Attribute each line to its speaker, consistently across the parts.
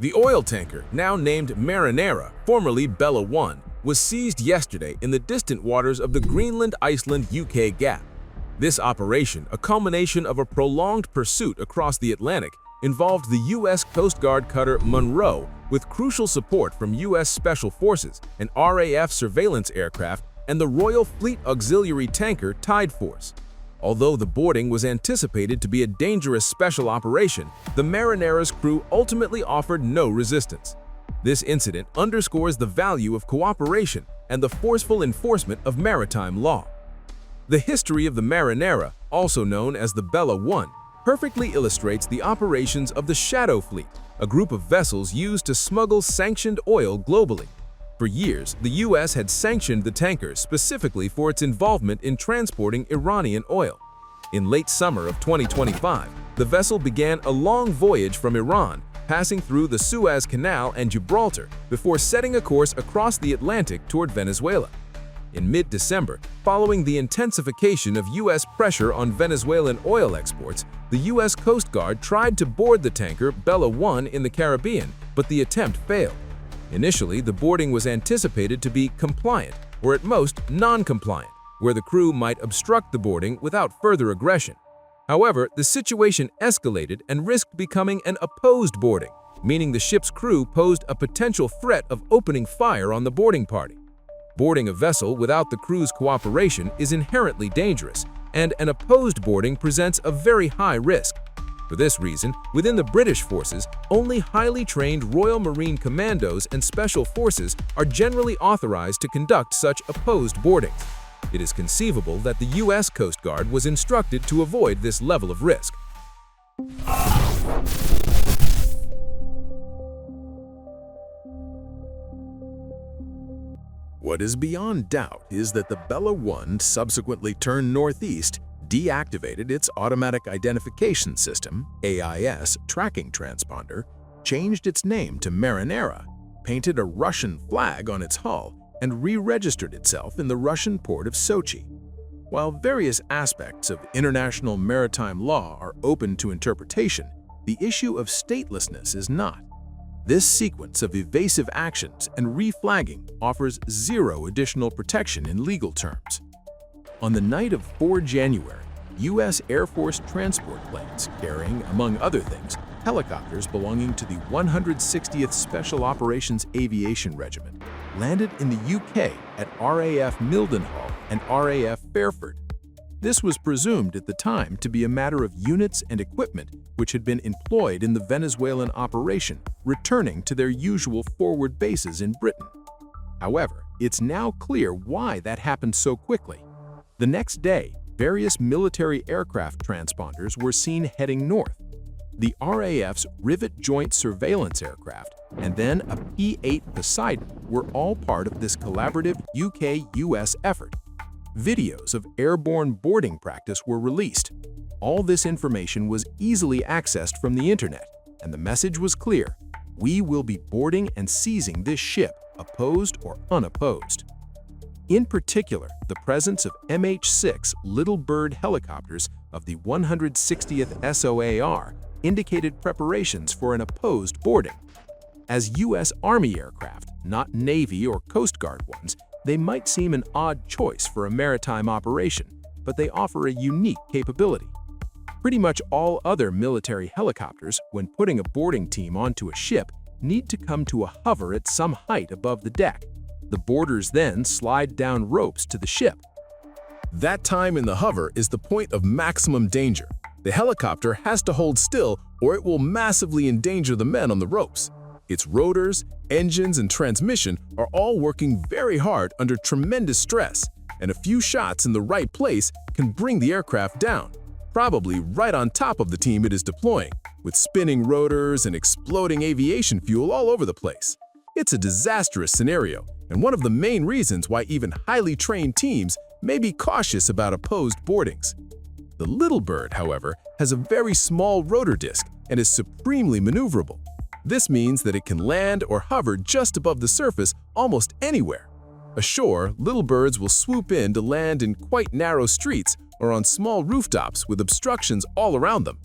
Speaker 1: The oil tanker, now named Marinara, formerly Bella 1, was seized yesterday in the distant waters of the Greenland-Iceland-UK Gap. This operation, a culmination of a prolonged pursuit across the Atlantic, involved the U.S. Coast Guard cutter Monroe with crucial support from U.S. Special Forces, an RAF surveillance aircraft, and the Royal Fleet Auxiliary tanker Tide Force. Although the boarding was anticipated to be a dangerous special operation, the Marinara's crew ultimately offered no resistance. This incident underscores the value of cooperation and the forceful enforcement of maritime law. The history of the Marinara, also known as the Bella 1, perfectly illustrates the operations of the Shadow Fleet, a group of vessels used to smuggle sanctioned oil globally. For years, the U.S. had sanctioned the tanker specifically for its involvement in transporting Iranian oil. In late summer of 2025, the vessel began a long voyage from Iran, passing through the Suez Canal and Gibraltar before setting a course across the Atlantic toward Venezuela. In mid-December, following the intensification of U.S. pressure on Venezuelan oil exports, the U.S. Coast Guard tried to board the tanker Bella 1 in the Caribbean, but the attempt failed. Initially, the boarding was anticipated to be compliant, or at most non-compliant, where the crew might obstruct the boarding without further aggression. However, the situation escalated and risked becoming an opposed boarding, meaning the ship's crew posed a potential threat of opening fire on the boarding party. Boarding a vessel without the crew's cooperation is inherently dangerous, and an opposed boarding presents a very high risk. For this reason, within the British forces, only highly trained Royal Marine Commandos and Special Forces are generally authorized to conduct such opposed boardings. It is conceivable that the U.S. Coast Guard was instructed to avoid this level of risk.
Speaker 2: What is beyond doubt is that the Bella 1 subsequently turned northeast, deactivated its Automatic Identification System (AIS) tracking transponder, changed its name to Marinara, painted a Russian flag on its hull, and re-registered itself in the Russian port of Sochi. While various aspects of international maritime law are open to interpretation, the issue of statelessness is not. This sequence of evasive actions and reflagging offers zero additional protection in legal terms. On the night of 4 January, U.S. Air Force transport planes carrying, among other things, helicopters belonging to the 160th Special Operations Aviation Regiment landed in the UK at RAF Mildenhall and RAF Fairford. This was presumed at the time to be a matter of units and equipment which had been employed in the Venezuelan operation, returning to their usual forward bases in Britain. However, it's now clear why that happened so quickly. The next day, various military aircraft transponders were seen heading north. The RAF's Rivet Joint Surveillance aircraft and then a P-8 Poseidon were all part of this collaborative UK-US effort. Videos of airborne boarding practice were released. All this information was easily accessed from the internet, and the message was clear: we will be boarding and seizing this ship, opposed or unopposed. In particular, the presence of MH-6 Little Bird helicopters of the 160th SOAR indicated preparations for an opposed boarding. As U.S. Army aircraft, not Navy or Coast Guard ones, they might seem an odd choice for a maritime operation, but they offer a unique capability. Pretty much all other military helicopters, when putting a boarding team onto a ship, need to come to a hover at some height above the deck. The boarders then slide down ropes to the ship.
Speaker 1: That time in the hover is the point of maximum danger. The helicopter has to hold still or it will massively endanger the men on the ropes. Its rotors, engines, and transmission are all working very hard under tremendous stress, and a few shots in the right place can bring the aircraft down, probably right on top of the team it is deploying, with spinning rotors and exploding aviation fuel all over the place. It's a disastrous scenario, and one of the main reasons why even highly trained teams may be cautious about opposed boardings. The Little Bird, however, has a very small rotor disc and is supremely maneuverable. This means that it can land or hover just above the surface almost anywhere. Ashore, Little Birds will swoop in to land in quite narrow streets or on small rooftops with obstructions all around them.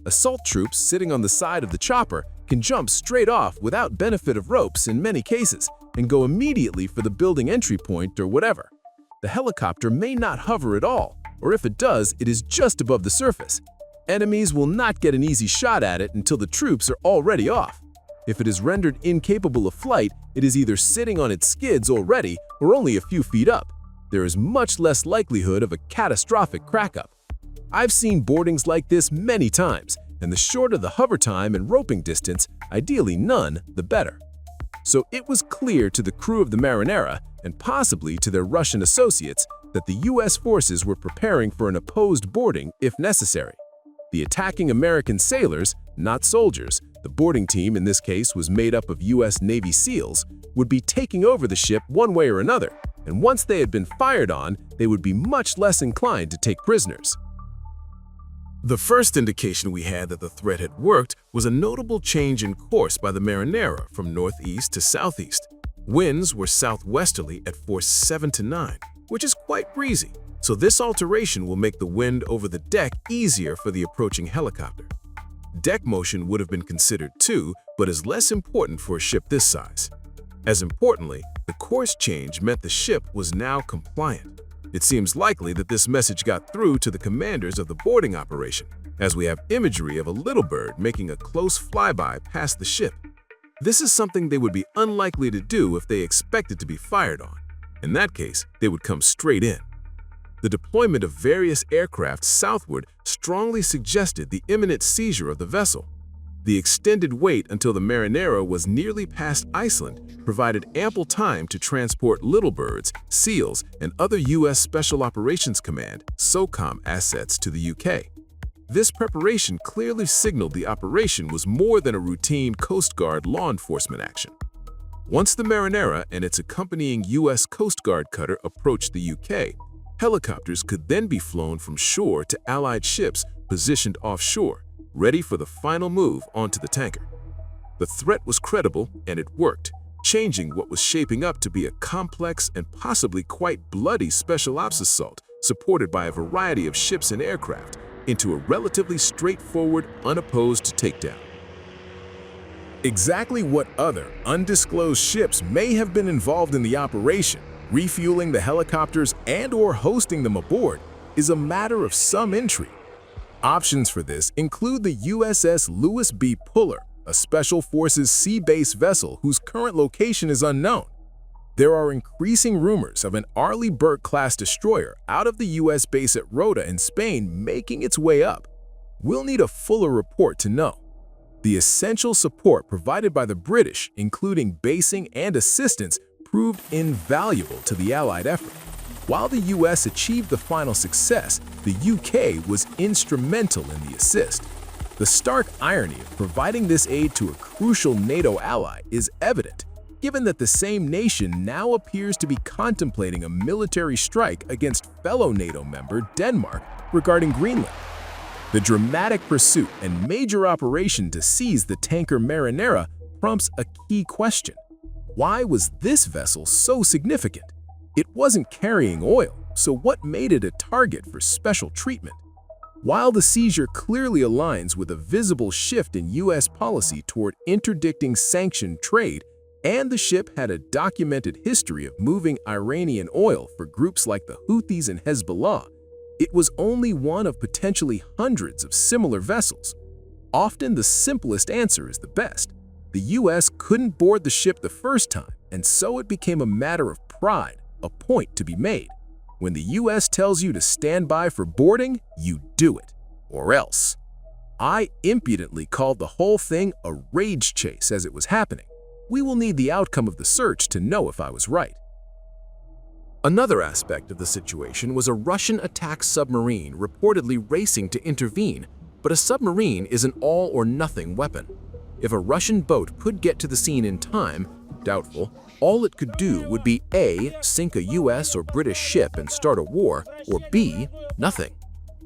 Speaker 1: Assault troops sitting on the side of the chopper can jump straight off without benefit of ropes in many cases and go immediately for the building entry point or whatever. The helicopter may not hover at all, or if it does, it is just above the surface. Enemies will not get an easy shot at it until the troops are already off. If it is rendered incapable of flight, it is either sitting on its skids already or only a few feet up. There is much less likelihood of a catastrophic crack-up. I've seen boardings like this many times, and the shorter the hover time and roping distance, ideally none, the better. So it was clear to the crew of the Marinara, and possibly to their Russian associates, that the US forces were preparing for an opposed boarding if necessary. The attacking American sailors, not soldiers, the boarding team in this case was made up of US Navy SEALs, would be taking over the ship one way or another, and once they had been fired on, they would be much less inclined to take prisoners. The first indication we had that the threat had worked was a notable change in course by the Marinara from northeast to southeast. Winds were southwesterly at force 7 to 9, which is quite breezy, so this alteration will make the wind over the deck easier for the approaching helicopter. Deck motion would have been considered too, but is less important for a ship this size. As importantly, the course change meant the ship was now compliant. It seems likely that this message got through to the commanders of the boarding operation, as we have imagery of a little bird making a close flyby past the ship. This is something they would be unlikely to do if they expected to be fired on. In that case, they would come straight in. The deployment of various aircraft southward strongly suggested the imminent seizure of the vessel. The extended wait until the Marinara was nearly past Iceland provided ample time to transport little birds, SEALs, and other U.S. Special Operations Command (SOCOM) assets to the UK. This preparation clearly signaled the operation was more than a routine Coast Guard law enforcement action. Once the Marinara and its accompanying U.S. Coast Guard cutter approached the UK, helicopters could then be flown from shore to Allied ships positioned offshore, ready for the final move onto the tanker. The threat was credible and it worked, changing what was shaping up to be a complex and possibly quite bloody special ops assault supported by a variety of ships and aircraft into a relatively straightforward, unopposed takedown. Exactly what other undisclosed ships may have been involved in the operation, refueling the helicopters and/or hosting them aboard, is a matter of some intrigue. Options for this include the USS Lewis B. Puller, a Special Forces sea-based vessel whose current location is unknown. There are increasing rumors of an Arleigh Burke-class destroyer out of the U.S. base at Rota in Spain making its way up. We'll need a fuller report to know. The essential support provided by the British, including basing and assistance, proved invaluable to the Allied effort. While the US achieved the final success, the UK was instrumental in the assist. The stark irony of providing this aid to a crucial NATO ally is evident, given that the same nation now appears to be contemplating a military strike against fellow NATO member Denmark regarding Greenland. The dramatic pursuit and major operation to seize the tanker Marinara prompts a key question. Why was this vessel so significant? It wasn't carrying oil, so what made it a target for special treatment? While the seizure clearly aligns with a visible shift in U.S. policy toward interdicting sanctioned trade, and the ship had a documented history of moving Iranian oil for groups like the Houthis and Hezbollah, it was only one of potentially hundreds of similar vessels. Often the simplest answer is the best. The U.S. couldn't board the ship the first time, and so it became a matter of pride, a point to be made. When the U.S. tells you to stand by for boarding, you do it, or else. I impudently called the whole thing a rage chase as it was happening. We will need the outcome of the search to know if I was right. Another aspect of the situation was a Russian attack submarine reportedly racing to intervene, but a submarine is an all-or-nothing weapon. If a Russian boat could get to the scene in time, doubtful, all it could do would be A, sink a US or British ship and start a war, or B, nothing.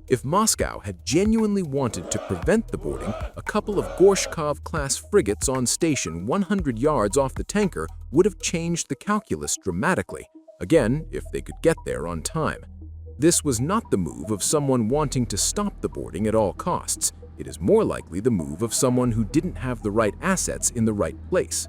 Speaker 1: If Moscow had genuinely wanted to prevent the boarding, a couple of Gorshkov-class frigates on station 100 yards off the tanker would have changed the calculus dramatically, again, if they could get there on time. This was not the move of someone wanting to stop the boarding at all costs.
Speaker 2: It is more likely the move of someone who didn't have the right assets in the right place.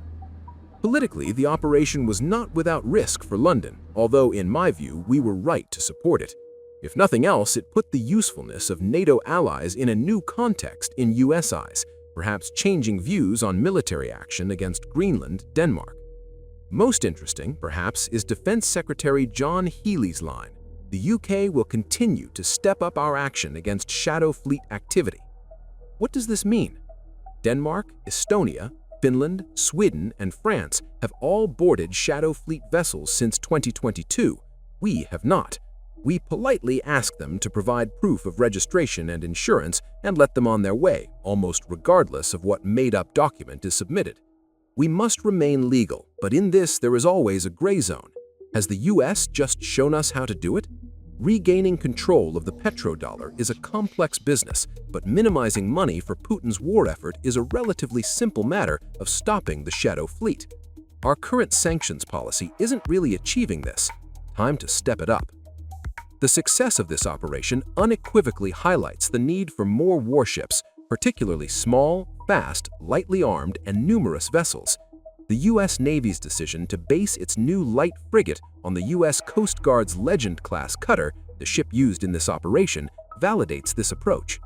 Speaker 2: Politically, the operation was not without risk for London, although in my view, we were right to support it. If nothing else, it put the usefulness of NATO allies in a new context in US eyes, perhaps changing views on military action against Greenland, Denmark. Most interesting, perhaps, is Defense Secretary John Healey's line: "The UK will continue to step up our action against shadow fleet activity." What does this mean? Denmark, Estonia, Finland, Sweden, and France have all boarded shadow fleet vessels since 2022. We have not. We politely ask them to provide proof of registration and insurance and let them on their way, almost regardless of what made-up document is submitted. We must remain legal, but in this there is always a gray zone. Has the US just shown us how to do it? Regaining control of the petrodollar is a complex business, but minimizing money for Putin's war effort is a relatively simple matter of stopping the shadow fleet. Our current sanctions policy isn't really achieving this. Time to step it up. The success of this operation unequivocally highlights the need for more warships, particularly small, fast, lightly armed, and numerous vessels. The U.S. Navy's decision to base its new light frigate on the U.S. Coast Guard's Legend-class cutter, the ship used in this operation, validates this approach.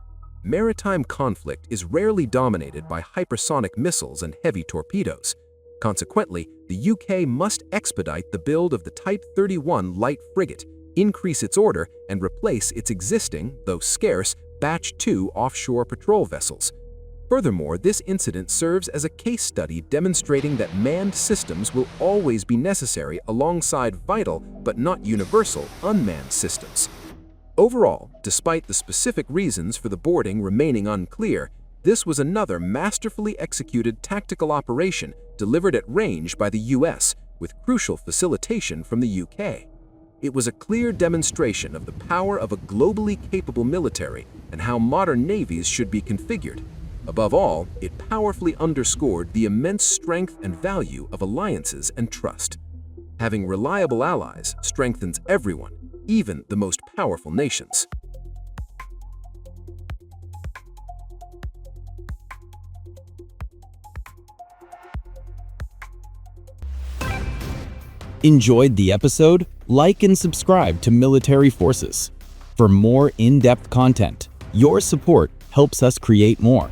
Speaker 2: Maritime conflict is rarely dominated by hypersonic missiles and heavy torpedoes. Consequently, the UK must expedite the build of the Type 31 light frigate, increase its order, and replace its existing, though scarce, Batch 2 offshore patrol vessels. Furthermore, this incident serves as a case study demonstrating that manned systems will always be necessary alongside vital, but not universal, unmanned systems. Overall, despite the specific reasons for the boarding remaining unclear, this was another masterfully executed tactical operation delivered at range by the US, with crucial facilitation from the UK. It was a clear demonstration of the power of a globally capable military and how modern navies should be configured. Above all, it powerfully underscored the immense strength and value of alliances and trust. Having reliable allies strengthens everyone, even the most powerful nations.
Speaker 3: Enjoyed the episode? Like and subscribe to Military Forces. For more in-depth content, your support helps us create more.